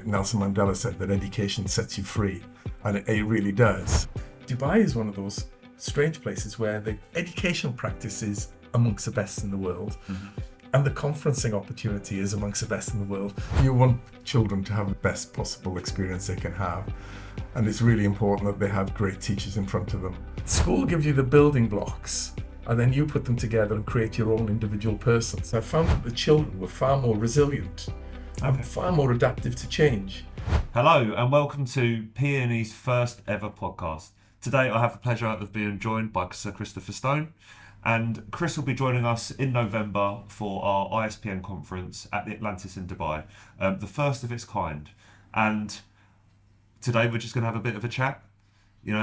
Nelson Mandela said that education sets you free, and it really does. Dubai is one of those strange places where the educational practice is amongst the best in the world, and the conferencing opportunity is amongst the best in the world. You want children to have the best possible experience they can have, and it's really important that they have great teachers in front of them. School gives you the building blocks, and then you put them together and create your own individual person. So I found that the children were far more resilient and far more adaptive to change. Hello and welcome to PNE's first ever podcast. Today I have the pleasure of being joined by Sir Christopher Stone, and Chris will be joining us in November for our ISPN conference at the Atlantis in Dubai, the first of its kind. And today we're just going to have a bit of a chat,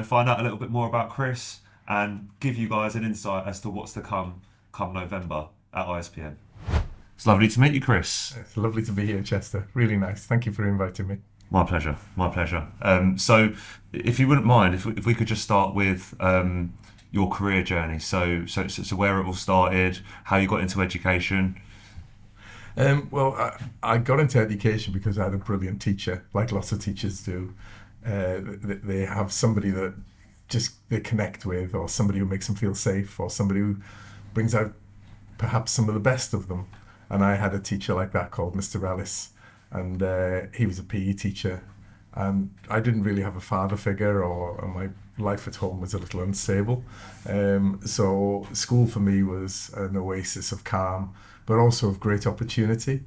find out a little bit more about Chris and give you guys an insight as to what's to come November at ISPN. It's lovely to meet you, Chris. It's lovely to be here, Chester. Really nice. Thank you for inviting me. My pleasure. So if you wouldn't mind, if we could just start with your career journey. So where it all started, how you got into education. I got into education because I had a brilliant teacher, like lots of teachers do. They have somebody that they connect with, or somebody who makes them feel safe, or somebody who brings out perhaps some of the best of them. And I had a teacher like that called Mr. Ellis, and he was a PE teacher, and I didn't really have a father figure, or my life at home was a little unstable. So school for me was an oasis of calm, but also of great opportunity.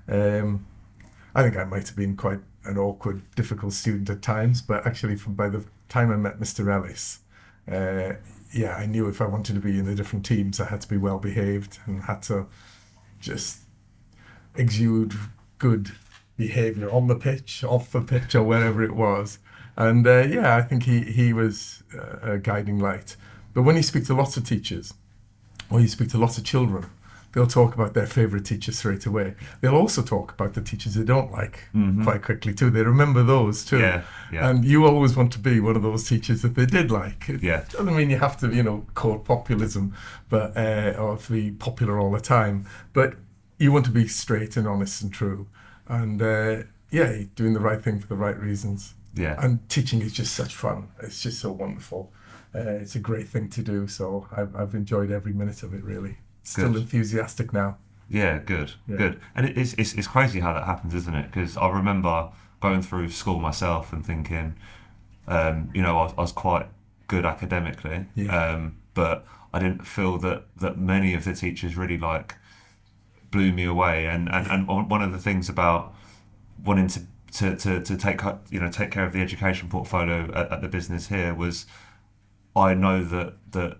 I think I might have been quite an awkward, difficult student at times, but actually by the time I met Mr. Ellis, I knew if I wanted to be in the different teams, I had to be well behaved and had to just exude good behaviour on the pitch, off the pitch, or wherever it was. And I think he was a guiding light. But when you speak to lots of teachers, or you speak to lots of children, they'll talk about their favourite teacher straight away. They'll also talk about the teachers they don't like quite quickly too. They remember those too. Yeah. And you always want to be one of those teachers that they did like. Yeah. It doesn't mean you have to, quote populism, but or to be popular all the time. But you want to be straight and honest and true. And doing the right thing for the right reasons. Yeah. And teaching is just such fun. It's just so wonderful. It's a great thing to do. So I've enjoyed every minute of it, really. Still enthusiastic now. Yeah, good. And it's crazy how that happens, isn't it? Because I remember going through school myself and thinking, I was quite good academically, but I didn't feel that many of the teachers really blew me away. And one of the things about wanting to take care of the education portfolio at the business here was, I know that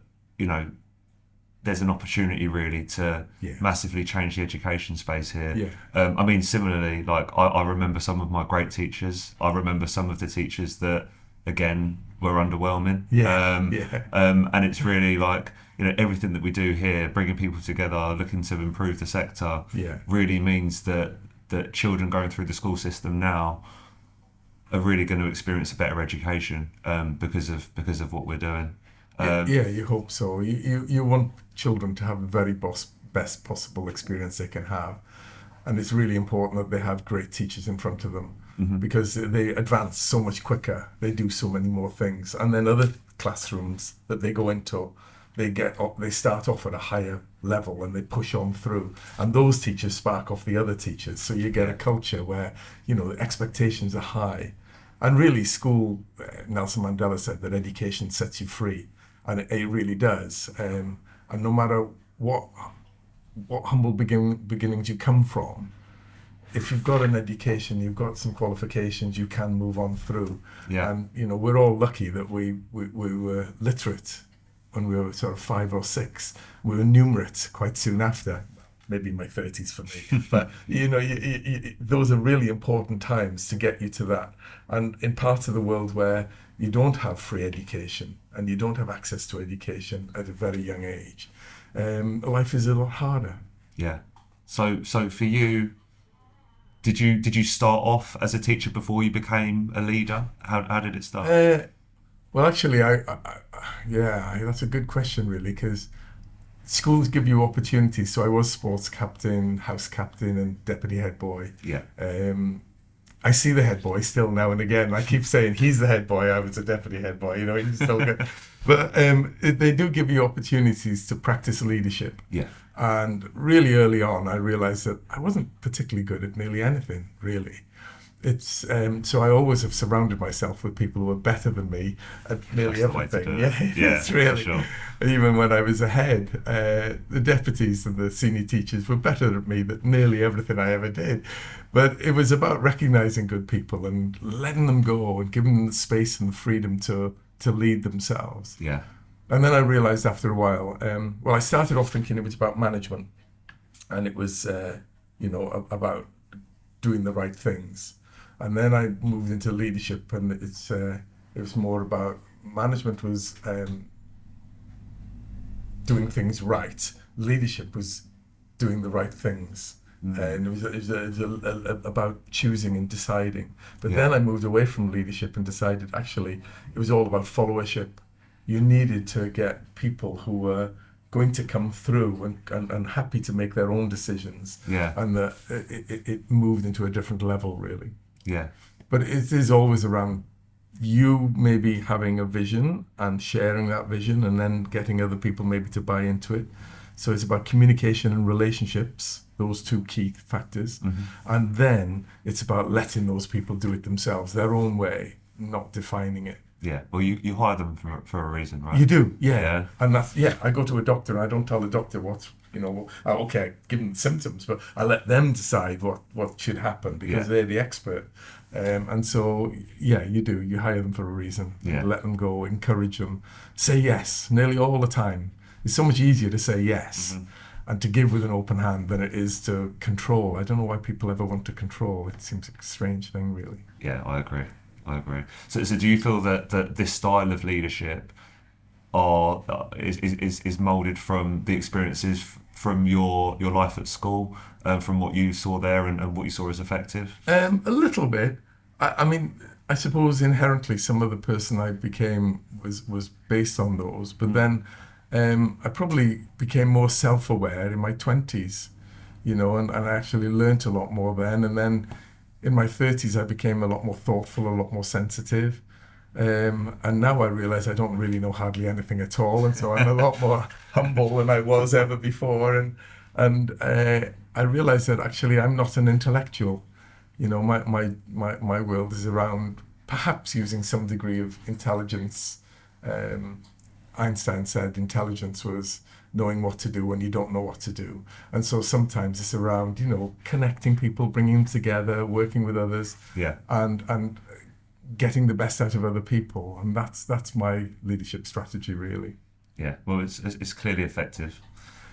there's an opportunity really to massively change the education space here. Yeah. Similarly, I remember some of my great teachers. I remember some of the teachers that, again, were underwhelming. And it's really everything that we do here, bringing people together, looking to improve the sector, really means that children going through the school system now are really going to experience a better education because of what we're doing. You hope so. You want children to have the very best possible experience they can have, and it's really important that they have great teachers in front of them, because they advance so much quicker. They do so many more things, and then other classrooms that they go into, they start off at a higher level and they push on through, and those teachers spark off the other teachers. So you get a culture where the expectations are high, and really school. Nelson Mandela said that education sets you free. And it really does. And no matter what humble beginnings you come from, if you've got an education, you've got some qualifications, you can move on through. Yeah. And we're all lucky that we were literate when we were sort of 5 or 6. We were numerate quite soon after. Maybe in my 30s for me. But those are really important times to get you to that. And in parts of the world where you don't have free education and you don't have access to education at a very young age, life is a lot harder. Yeah. So for you, did you start off as a teacher before you became a leader? How did it start? Well, actually, that's a good question, really, because schools give you opportunities. So I was sports captain, house captain, and deputy head boy. Yeah. I see the head boy still now and again. I keep saying he's the head boy. I was a deputy head boy. He's still good. But they do give you opportunities to practice leadership. Yeah. And really early on, I realized that I wasn't particularly good at nearly anything, really. It's so I always have surrounded myself with people who are better than me at nearly everything. Yeah, it's really. Sure. Even when I was a head, the deputies and the senior teachers were better at me at nearly everything I ever did. But it was about recognizing good people and letting them go and giving them the space and the freedom to lead themselves. Yeah. And then I realized after a while, I started off thinking it was about management, and it was about doing the right things. And then I moved into leadership, and it was more about management was doing things right. Leadership was doing the right things. And it was about choosing and deciding. But then I moved away from leadership and decided actually it was all about followership. You needed to get people who were going to come through and happy to make their own decisions. Yeah. And it moved into a different level, really. Yeah. But it is always around you maybe having a vision and sharing that vision and then getting other people maybe to buy into it. So it's about communication and relationships, those two key factors. Mm-hmm. And then it's about letting those people do it themselves, their own way, not defining it. Yeah, well, you hire them for a reason, right? You do, yeah. And that's, I go to a doctor and I don't tell the doctor what, okay, give them symptoms, but I let them decide what should happen because they're the expert. And so, you do. You hire them for a reason. Yeah. Let them go, encourage them. Say yes, nearly all the time. It's so much easier to say yes and to give with an open hand than it is to control. I don't know why people ever want to control. It seems a strange thing, really. Yeah, I agree. So do you feel that this style of leadership is moulded from the experiences from your life at school, from what you saw there and what you saw as effective? A little bit. I mean, I suppose inherently some of the person I became was based on those, but then I probably became more self-aware in my 20s, and I actually learnt a lot more then. And then in my 30s, I became a lot more thoughtful, a lot more sensitive. And now I realise I don't really know hardly anything at all. And so I'm a lot more humble than I was ever before. And I realise that actually I'm not an intellectual. My world is around perhaps using some degree of intelligence. Einstein said intelligence was knowing what to do when you don't know what to do. And so sometimes it's around, connecting people, bringing them together, working with others, and getting the best out of other people. And that's my leadership strategy, really. Yeah, well, it's clearly effective.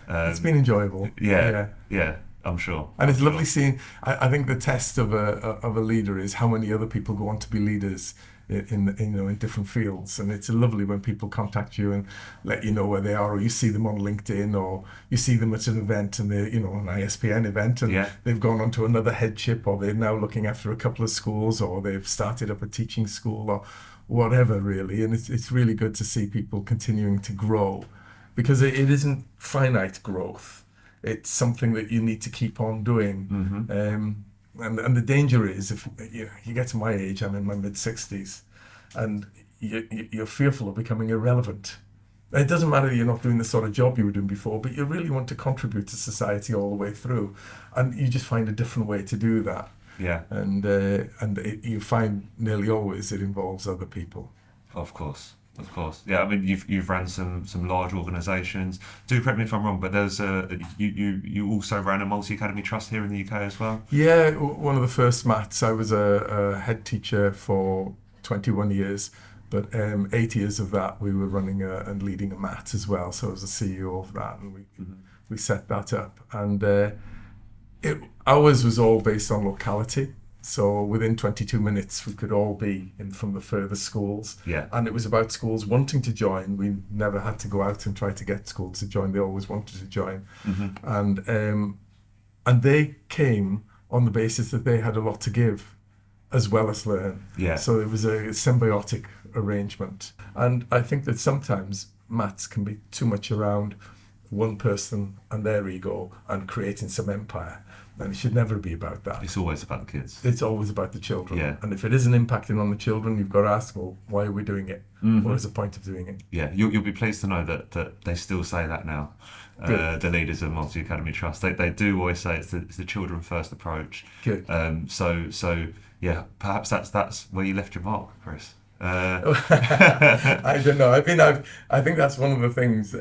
It's been enjoyable. Yeah, I'm sure. And it's lovely seeing, I think the test of a leader is how many other people go on to be leaders in different fields. And it's lovely when people contact you and let you know where they are, or you see them on LinkedIn, or you see them at an event and they're an ISPN event and they've gone on to another headship, or they're now looking after a couple of schools, or they've started up a teaching school, or whatever, really. And it's really good to see people continuing to grow, because it isn't finite growth. It's something that you need to keep on doing. Mm-hmm. And the danger is, if you get to my age, I'm in my mid-60s, and you're fearful of becoming irrelevant. It doesn't matter that you're not doing the sort of job you were doing before, but you really want to contribute to society all the way through, and you just find a different way to do that. Yeah. And you find nearly always it involves other people. Of course. Yeah, I mean, you've ran some large organisations. Do correct me if I'm wrong, but there's you also ran a multi-academy trust here in the UK as well? Yeah, one of the first maths. I was a head teacher for 21 years, but 8 years of that we were running and leading a maths as well. So I was the CEO of that, and we set that up. And ours was all based on locality. So within 22 minutes, we could all be in from the furthest schools. Yeah. And it was about schools wanting to join. We never had to go out and try to get schools to join. They always wanted to join. Mm-hmm. And they came on the basis that they had a lot to give as well as learn. Yeah. So it was a symbiotic arrangement. And I think that sometimes maths can be too much around one person and their ego and creating some empire. And it should never be about that. It's always about the kids. It's always about the children. Yeah. And if it isn't impacting on the children, you've got to ask, well, why are we doing it? What is the point of doing it? Yeah, you'll be pleased to know that they still say that now. The leaders of Multi Academy Trust, they do always say it's the children first approach. Good. So yeah, perhaps that's where you left your mark, Chris. I don't know. I think that's one of the things.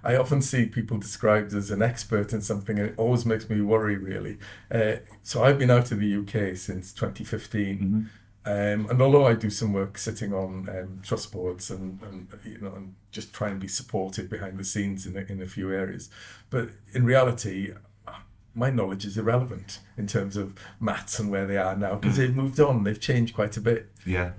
I often see people described as an expert in something, and it always makes me worry, really. So I've been out of the UK since 2015, and although I do some work sitting on trust boards and just try and be supportive behind the scenes in a few areas, but in reality, my knowledge is irrelevant in terms of maths and where they are now, because they've moved on. They've changed quite a bit. Yeah.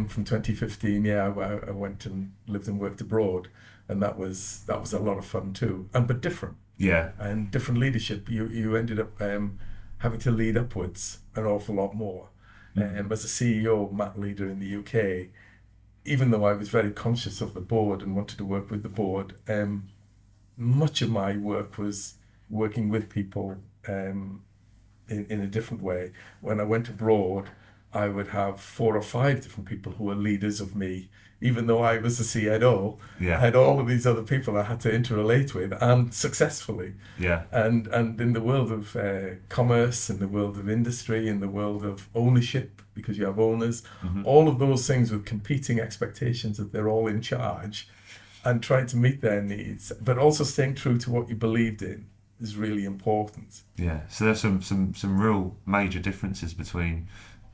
From 2015, I went and lived and worked abroad, and that was a lot of fun too, but different. Yeah. And different leadership. You ended up having to lead upwards an awful lot more. As a CEO, mat leader in the UK, even though I was very conscious of the board and wanted to work with the board, much of my work was working with people in a different way. When I went abroad, I would have 4 or 5 different people who were leaders of me. Even though I was the CNO, I had all of these other people I had to interrelate with, and successfully. Yeah. And in the world of commerce, in the world of industry, in the world of ownership, because you have owners, all of those things with competing expectations that they're all in charge, and trying to meet their needs, but also staying true to what you believed in is really important. Yeah. So there's some real major differences between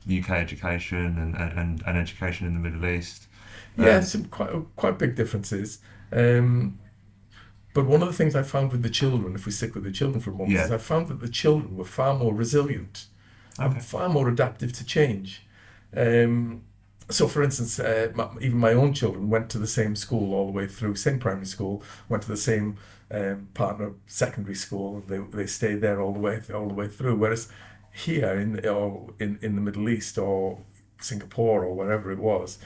UK education and education in the Middle East. Yeah, some quite big differences. But one of the things I found with the children, if we stick with the children for a moment, is I found that the children were far more resilient and far more adaptive to change. So, for instance, even my own children went to the same school all the way through, same primary school, went to the same partner secondary school. They stayed there all the way through. Whereas here in the Middle East or Singapore or wherever it was,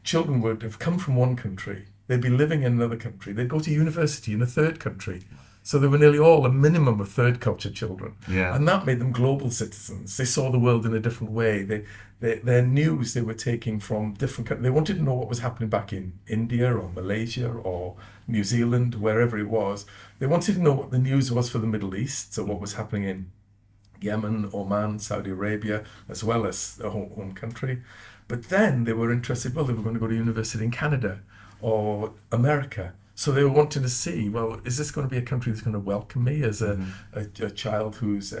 children would have come from one country, they'd be living in another country, they'd go to university in a third country. So they were nearly all a minimum of third culture children. Yeah. And that made them global citizens. They saw the world in a different way. Their news they were taking from different countries. They wanted to know what was happening back in India or Malaysia or New Zealand, wherever it was. They wanted to know what the news was for the Middle East, so what was happening in Yemen, Oman, Saudi Arabia, as well as the home country. But then they were interested, they were going to go to university in Canada or America. So they were wanting to see, is this going to be a country that's going to welcome me as a child who's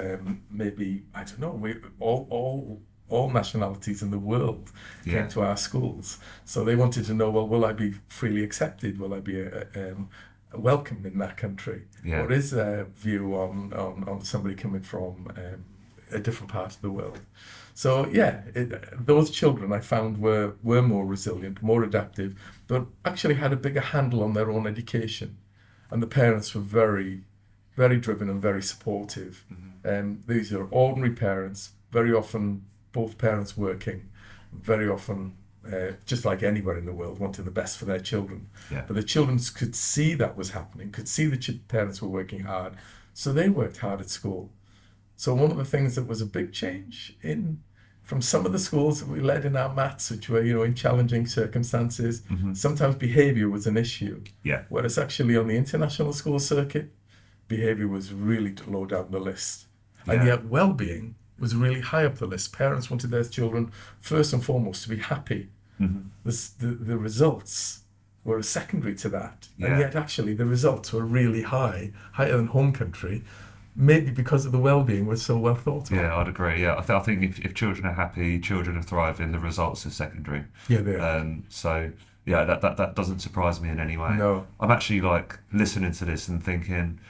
maybe, I don't know, all nationalities in the world came to our schools. So they wanted to know, will I be freely accepted? Will I be welcome in that country? Yeah. What is their view on somebody coming from a different part of the world? So those children I found were more resilient, more adaptive, but actually had a bigger handle on their own education. And the parents were very, very driven and very supportive. These are ordinary parents, very often both parents working, very often just like anywhere in the world, wanting the best for their children. Yeah. But the children could see that was happening, could see the parents were working hard, so they worked hard at school. So one of the things that was a big change from some of the schools that we led in our maths, which were, in challenging circumstances, sometimes behaviour was an issue. Yeah. Whereas actually on the international school circuit, behaviour was really low down the list. Yeah. And yet well-being was really high up the list. Parents wanted their children, first and foremost, to be happy. The results were secondary to that. And yet actually the results were really higher than home country, maybe because of the well-being was so well thought of. Yeah, I'd agree. Yeah, I think if children are happy, children are thriving, the results are secondary. Yeah, they are. So yeah, that doesn't surprise me in any way. No. I'm actually listening to this and thinking,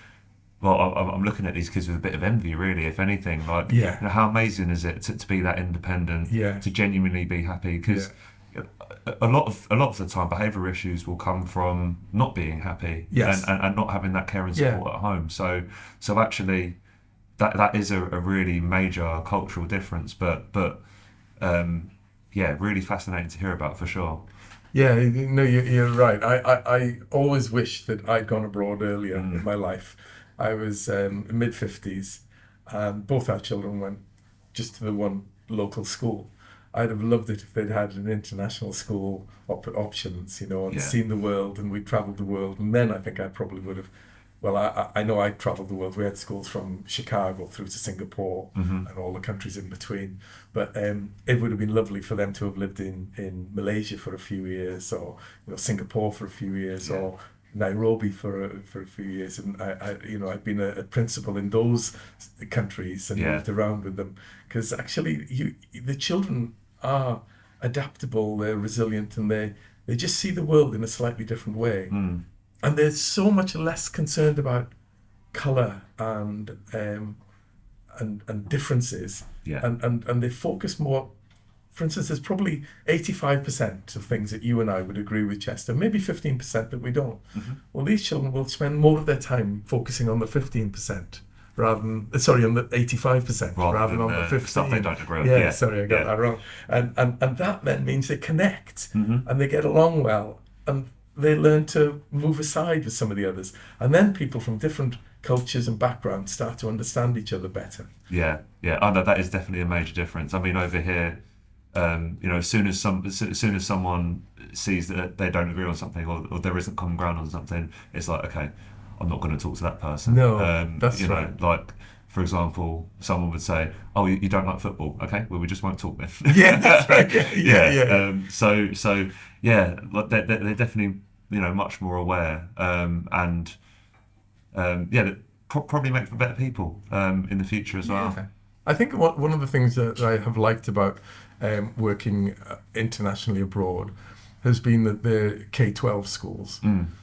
I'm looking at these kids with a bit of envy, really, if anything. How amazing is it to be that independent, to genuinely be happy? Because a lot of the time, behaviour issues will come from not being happy and not having that care and support at home. So actually, that is a really major cultural difference. But really fascinating to hear about for sure. Yeah, no, you're right. I always wish that I'd gone abroad earlier in my life. I was mid-50s, and both our children went just to the one local school. I'd have loved it if they'd had an international school options, and seen the world, and we'd travelled the world. And then I think I probably would have, well, I know I travelled the world. We had schools from Chicago through to Singapore and all the countries in between. But it would have been lovely for them to have lived in Malaysia for a few years, or Singapore for a few years, or Nairobi for a few years, and I've been a principal in those countries and moved around with them, because actually the children are adaptable, they're resilient, and they just see the world in a slightly different way, and they're so much less concerned about colour and differences, and they focus more. For instance, there's probably 85% of things that you and I would agree with, Chester, maybe 15% that we don't. Well, these children will spend more of their time focusing on the 15% on the 85% rather than on the 15%. Stuff they don't agree with. Yeah, sorry, I got that wrong. And that then means they connect and they get along well, and they learn to move aside with some of the others. And then people from different cultures and backgrounds start to understand each other better. Yeah. I know that is definitely a major difference. I mean, over here, as soon as someone sees that they don't agree on something, or there isn't common ground on something, it's like, okay, I'm not going to talk to that person. No, that's right. Like, for example, someone would say, "Oh, you don't like football? Okay, well, we just won't talk then." Yeah, that's right. Yeah. So like they're definitely much more aware, and probably make for better people in the future as well. Yeah. I think one of the things that I have liked about working internationally abroad has been that they're K-12 schools.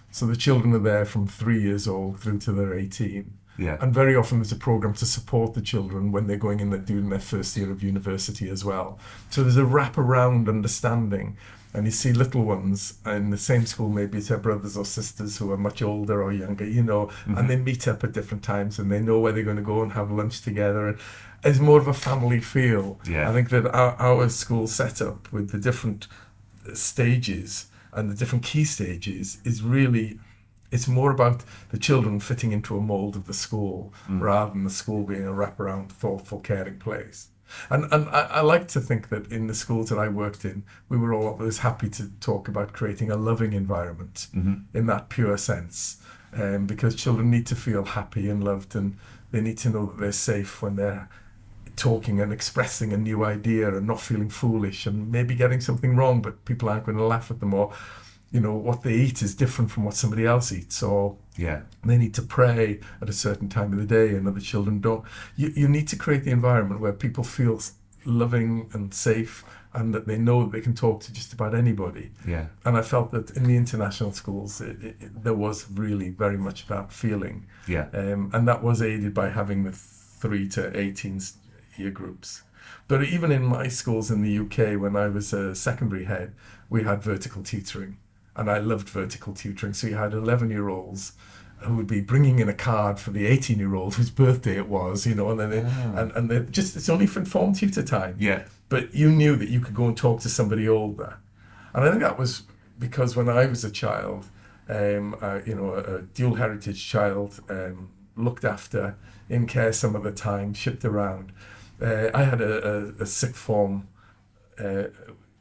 So the children are there from 3 years old through to they're 18. Yeah. And very often there's a program to support the children when they're going in, they're doing their first year of university as well. So there's a wrap-around understanding. And you see little ones in the same school, maybe it's their brothers or sisters who are much older or younger, and they meet up at different times and they know where they're going to go and have lunch together. And it's more of a family feel. Yeah. I think that our school setup with the different stages and the different key stages is really, it's more about the children fitting into a mould of the school rather than the school being a wraparound, thoughtful, caring place. And I like to think that in the schools that I worked in, we were always happy to talk about creating a loving environment in that pure sense, because children need to feel happy and loved, and they need to know that they're safe when they're talking and expressing a new idea and not feeling foolish and maybe getting something wrong, but people aren't going to laugh at them, or what they eat is different from what somebody else eats, or they need to pray at a certain time of the day and other children don't. You need to create the environment where people feel loving and safe, and that they know that they can talk to just about anybody. Yeah. And I felt that in the international schools, there was really very much that feeling. Yeah. And that was aided by having the 3 to 18 year groups. But even in my schools in the UK, when I was a secondary head, we had vertical tutoring. And I loved vertical tutoring. So you had 11-year-olds who would be bringing in a card for the 18-year-old whose birthday it was, and then they just, it's only for informed tutor time. Yeah. But you knew that you could go and talk to somebody older. And I think that was because when I was a child, a dual heritage child, looked after, in care some of the time, shipped around. I had a sixth form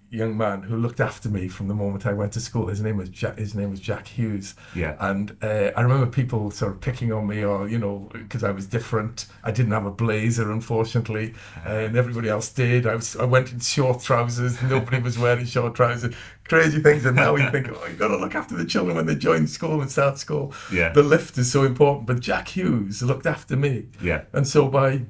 young man who looked after me from the moment I went to school. His name was Jack Hughes. Yeah. And I remember people sort of picking on me, or because I was different. I didn't have a blazer, unfortunately, and everybody else did. I went in short trousers. Nobody was wearing short trousers. Crazy things. And now you think, you've got to look after the children when they join school and start school. Yeah. The lift is so important. But Jack Hughes looked after me. Yeah. And so by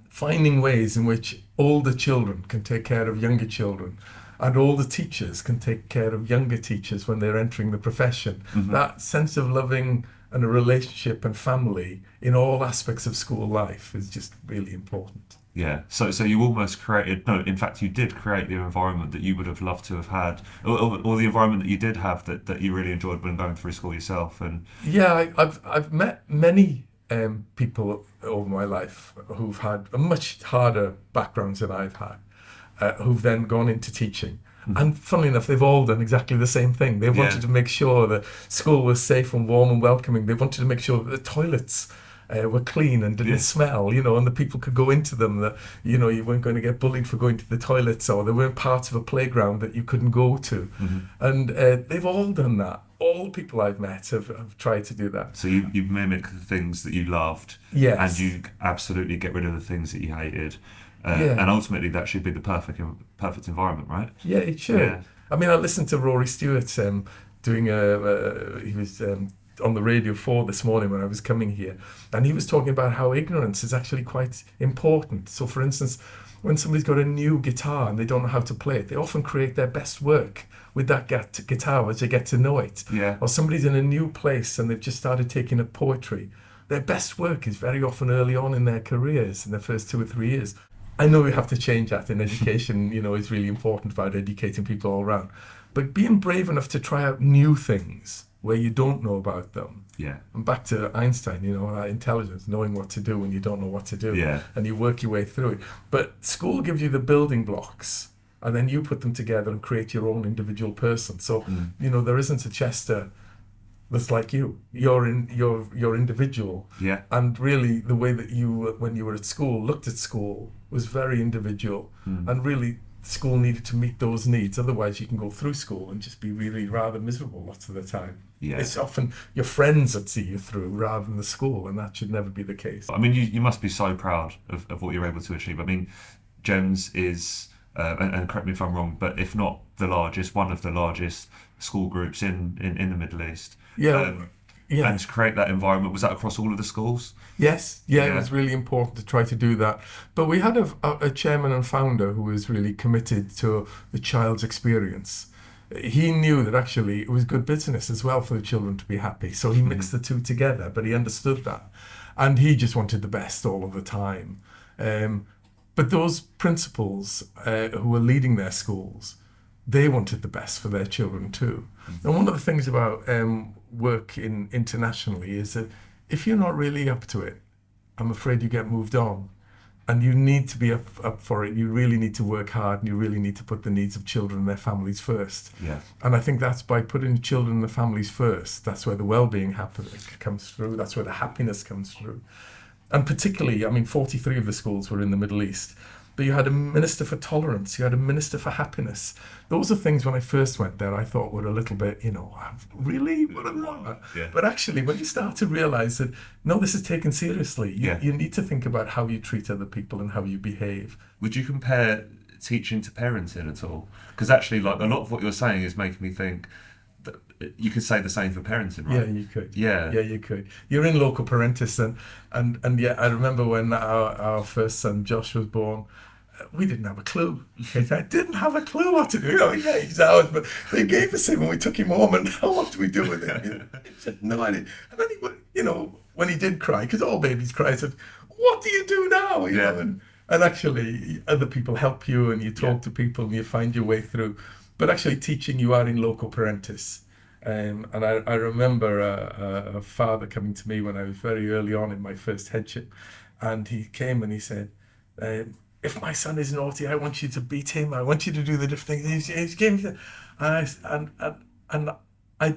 finding ways in which older children can take care of younger children, and older teachers can take care of younger teachers when they're entering the profession. That sense of loving and a relationship and family in all aspects of school life is just really important. Yeah. So you almost created, no, in fact, you did create the environment that you would have loved to have had, or the environment that you did have that you really enjoyed when going through school yourself. And yeah, I've met many people over my life who've had a much harder backgrounds than I've had. Who've then gone into teaching. And funnily enough, they've all done exactly the same thing. They wanted to make sure that school was safe and warm and welcoming. They wanted to make sure that the toilets were clean and didn't smell, you know, and the people could go into them, that, you know, you weren't going to get bullied for going to the toilets, or there weren't parts of a playground that you couldn't go to. And they've all done that. All the people I've met have tried to do that. So you mimic the things that you loved, yes, and you absolutely get rid of the things that you hated. And ultimately that should be the perfect environment, right? Yeah, it should. Yeah. I mean, I listened to Rory Stewart doing he was on the Radio 4 this morning when I was coming here, and he was talking about how ignorance is actually quite important. So for instance, when somebody's got a new guitar and they don't know how to play it, they often create their best work with that guitar as they get to know it. Yeah. Or somebody's in a new place and they've just started taking up poetry. Their best work is very often early on in their careers, in their first 2 or 3 years. I know we have to change that in education. You know, it's really important about educating people all around. But being brave enough to try out new things where you don't know about them. Yeah. And back to Einstein, you know, intelligence, knowing what to do when you don't know what to do. Yeah. And you work your way through it. But school gives you the building blocks, and then you put them together and create your own individual person. So, you know, there isn't a Chester that's like you. You're individual. Yeah. And really, the way that you, when you were at school, looked at school was very individual. And really, school needed to meet those needs. Otherwise, you can go through school and just be really rather miserable lots of the time. Yeah. It's often your friends that see you through rather than the school, and that should never be the case. I mean, you must be so proud of what you're able to achieve. I mean, GEMS is, and correct me if I'm wrong, but if not the largest, one of the largest school groups in the Middle East. Yeah. And to create that environment, was that across all of the schools? Yes, it was really important to try to do that. But we had a chairman and founder who was really committed to the child's experience. He knew that actually it was good business as well for the children to be happy. So he mixed the two together, but he understood that. And he just wanted the best all of the time. But those principals who were leading their schools, they wanted the best for their children too. And one of the things about work internationally is that if you're not really up to it, I'm afraid you get moved on. And you need to be up for it. You really need to work hard, and you really need to put the needs of children and their families first. Yeah. And I think that's by putting children and the families first, that's where the well-being comes through, that's where the happiness comes through. And particularly, I mean, 43 of the schools were in the Middle East. But you had a minister for tolerance, you had a minister for happiness. Those are things when I first went there I thought were a little bit, you know, really? What am I? Yeah. But actually, when you start to realise that, no, this is taken seriously, you need to think about how you treat other people and how you behave. Would you compare teaching to parenting at all? Because actually, like, a lot of what you're saying is making me think that you could say the same for parenting, right? Yeah, you could. Yeah, you could. You're in loco parentis, and yeah, I remember when our first son Josh was born. We didn't have a clue. I didn't have a clue what to do. You know, he's ours, but they gave us him when we took him home, and what do we do with him? You know, he said, no idea. And then he, when he did cry, because all babies cry, I said, what do you do now? You know, and actually, other people help you, and you talk to people, and you find your way through. But actually, teaching, you are in loco parentis. And I remember a father coming to me when I was very early on in my first headship, and he came and he said, if my son is naughty, I want you to beat him. I want you to do the different things. He gave me and I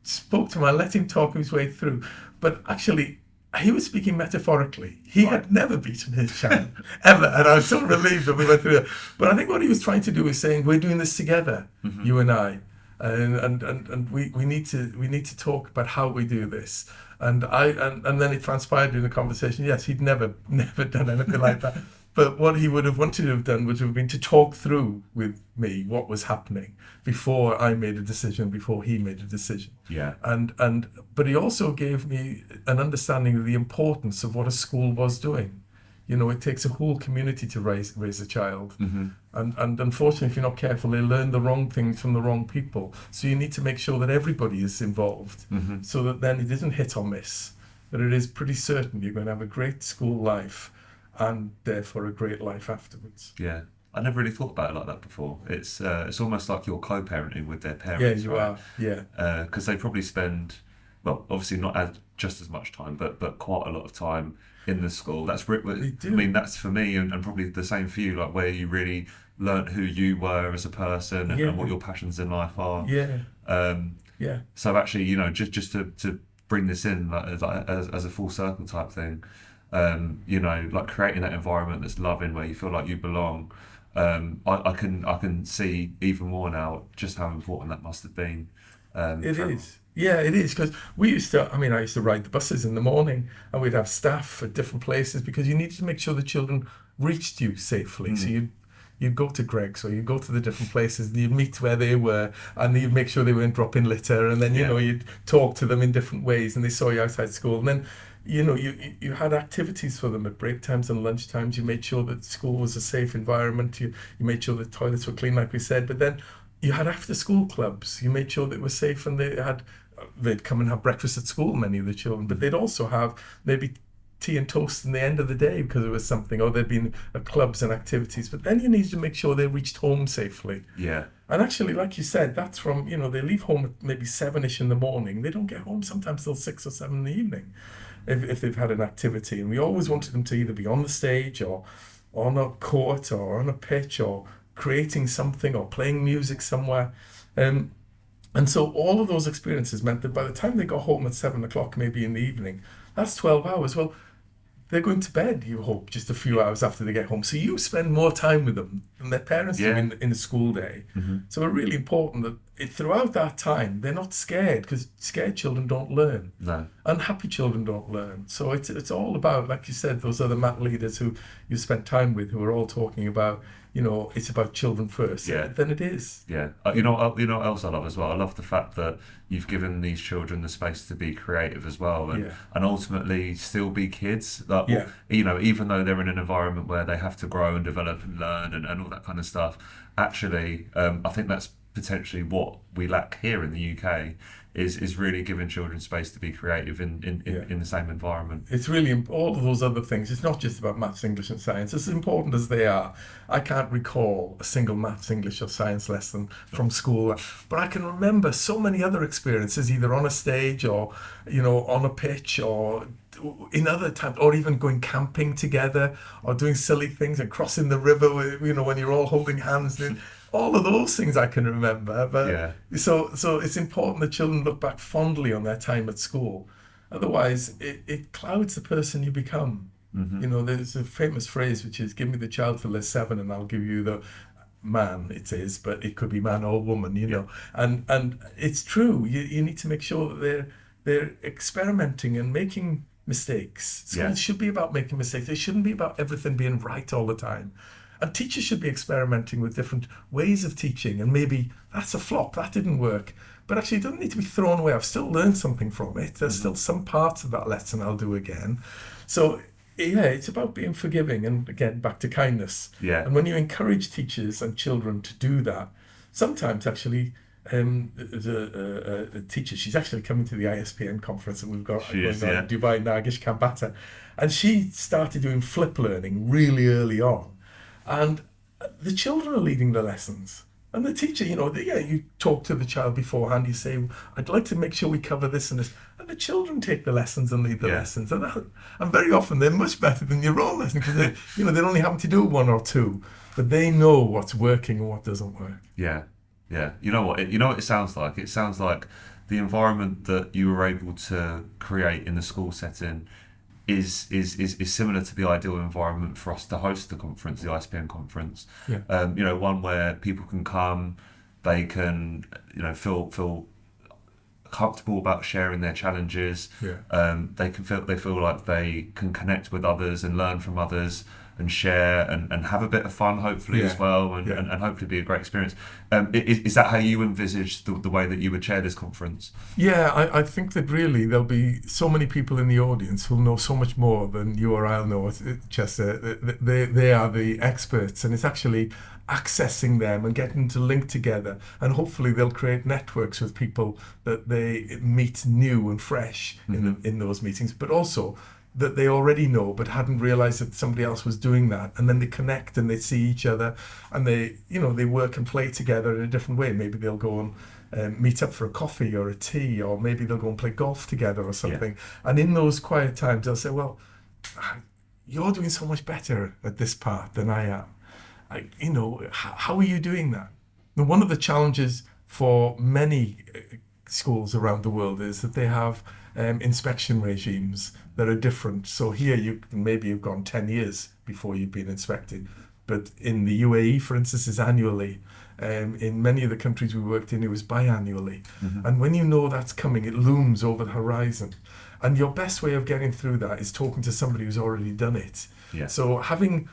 spoke to him. I let him talk his way through. But actually, he was speaking metaphorically. He had never beaten his child, ever. And I was so relieved that we went through it. But I think what he was trying to do is saying, we're doing this together, you and I. And we need to talk about how we do this. And then it transpired in the conversation. Yes, he'd never done anything like that. But what he would have wanted to have done would have been to talk through with me what was happening before I made a decision, before he made a decision. Yeah. But he also gave me an understanding of the importance of what a school was doing. You know, it takes a whole community to raise a child. And unfortunately, if you're not careful, they learn the wrong things from the wrong people. So you need to make sure that everybody is involved, so that then it isn't hit or miss, that it is pretty certain you're going to have a great school life and therefore a great life afterwards. Yeah. I never really thought about it like that before. It's almost like you're co-parenting with their parents. Yeah, you right? are. Yeah. Because they probably spend, well, obviously not just as much time, but quite a lot of time in the school. That's They do. I mean, that's for me, and probably the same for you. Like, where you really learnt who you were as a person and what your passions in life are. Yeah. So actually, just to bring this in as a full circle type thing. Like creating that environment that's loving, where you feel like you belong. I can see even more now just how important that must have been. It is. Yeah, it is, because I used to ride the buses in the morning, and we'd have staff at different places because you needed to make sure the children reached you safely. So you'd go to Greg's, or you'd go to the different places, and you'd meet where they were, and you'd make sure they weren't dropping litter, and then, you'd talk to them in different ways, and they saw you outside school. And then, you had activities for them at break times and lunch times. You made sure that school was a safe environment. You made sure the toilets were clean, like we said. But then you had after school clubs. You made sure they were safe, and they'd come and have breakfast at school, many of the children, but they'd also have maybe tea and toast in the end of the day because it was something, or they'd been at clubs and activities. But then you needed to make sure they reached home safely. Yeah. And actually, like you said, that's from, they leave home at maybe 7ish in the morning. They don't get home sometimes till 6 or 7 in the evening if they've had an activity. And we always wanted them to either be on the stage, or on a court, or on a pitch, or creating something, or playing music somewhere. And so all of those experiences meant that by the time they got home at 7 o'clock, maybe in the evening, that's 12 hours. Well, they're going to bed, you hope, just a few hours after they get home. So you spend more time with them than their parents do in the school day. Mm-hmm. So it's really important that throughout that time, they're not scared, because scared children don't learn. No. Unhappy children don't learn. So it's all about, like you said, those other MAT leaders who you spent time with, who are all talking about, it's about children first. Yeah. Then it is. Yeah. You know what else I love as well? I love the fact that you've given these children the space to be creative as well, and ultimately still be kids. Even though they're in an environment where they have to grow and develop and learn and all that kind of stuff. Actually, I think that's potentially what we lack here in the UK. Is really giving children space to be creative in the same environment. It's really all of those other things. It's not just about maths, English and science. As important as they are, I can't recall a single maths, English or science lesson from school, but I can remember so many other experiences, either on a stage or, on a pitch, or in other times, or even going camping together, or doing silly things and crossing the river, when you're all holding hands. All of those things I can remember, but so it's important that children look back fondly on their time at school. Otherwise, it clouds the person you become. Mm-hmm. There's a famous phrase which is, "Give me the child till they're 7, and I'll give you the man." It is, but it could be man or woman. And it's true. You need to make sure that they're experimenting and making mistakes. Schools should be about making mistakes. They shouldn't be about everything being right all the time. And teachers should be experimenting with different ways of teaching, and maybe that's a flop, that didn't work. But actually, it doesn't need to be thrown away. I've still learned something from it. There's still some parts of that lesson I'll do again. So, it's about being forgiving, and again, back to kindness. Yeah. And when you encourage teachers and children to do that, sometimes actually, the teacher, she's actually coming to the ISPN conference that we've got going on in Dubai, Nagish Kambata, and she started doing flip learning really early on. And the children are leading the lessons. And the teacher, you talk to the child beforehand, you say, "I'd like to make sure we cover this and this." And the children take the lessons and lead the lessons. And very often they're much better than your own lesson, because they're only having to do 1 or 2, but they know what's working and what doesn't work. Yeah, yeah. You know what it sounds like? It sounds like the environment that you were able to create in the school setting is similar to the ideal environment for us to host the conference, the ISPN conference. Yeah. One where people can come, they can feel comfortable about sharing their challenges. Yeah. They feel like they can connect with others and learn from others and share and have a bit of fun, hopefully, as well, and hopefully be a great experience. Is that how you envisage the way that you would chair this conference? Yeah, I think that really there'll be so many people in the audience who'll know so much more than you or I'll know, Chester. They are the experts, and it's actually accessing them and getting to link together, and hopefully they'll create networks with people that they meet new and fresh in those meetings, but also that they already know but hadn't realized that somebody else was doing that, and then they connect and they see each other, and they work and play together in a different way. Maybe they'll go and meet up for a coffee or a tea, or maybe they'll go and play golf together or something. And in those quiet times they'll say, "Well, you're doing so much better at this part than I am. How are you doing that?" And one of the challenges for many schools around the world is that they have inspection regimes that are different. So here you've gone 10 years before you've been inspected, but in the UAE, for instance, is annually. In many of the countries we worked in, it was biannually. And when you know that's coming, it looms over the horizon. And your best way of getting through that is talking to somebody who's already done it. Yeah. So having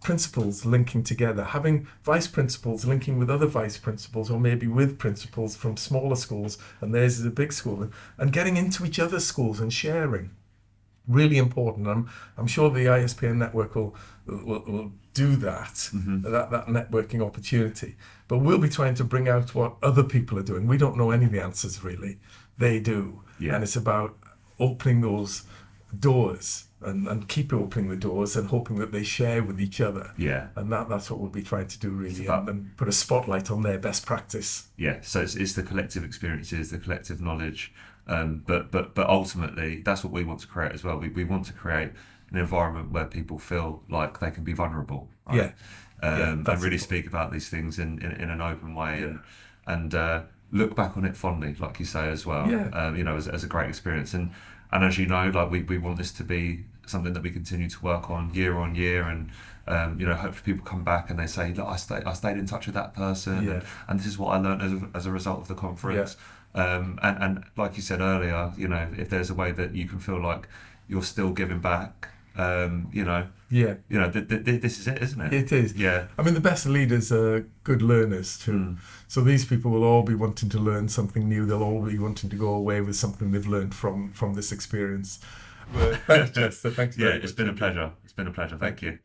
principals linking together, having vice principals linking with other vice principals, or maybe with principals from smaller schools, and theirs is a big school, and getting into each other's schools and sharing. Really important. I'm sure the ISPN network will do that, that networking opportunity. But we'll be trying to bring out what other people are doing. We don't know any of the answers, really. They do. Yeah. And it's about opening those doors and keep opening the doors and hoping that they share with each other. Yeah. And that's what we'll be trying to do, really, and put a spotlight on their best practice. Yeah. So it's the collective experiences, the collective knowledge. But ultimately, that's what we want to create as well. We want to create an environment where people feel like they can be vulnerable, right? Yeah. And really speak about these things in an open way, and look back on it fondly, like you say as well. Yeah. As a great experience, and as you know, like we want this to be something that we continue to work on year, and hopefully people come back and they say, look, I stayed in touch with that person, and this is what I learned as a result of the conference. And like you said earlier, if there's a way that you can feel like you're still giving back, this is it, isn't it? It is. Yeah. I mean, the best leaders are good learners too. So these people will all be wanting to learn something new. They'll all be wanting to go away with something they've learned from this experience. But thanks, Jess. Thanks. It's been a pleasure. It's been a pleasure. Thank you.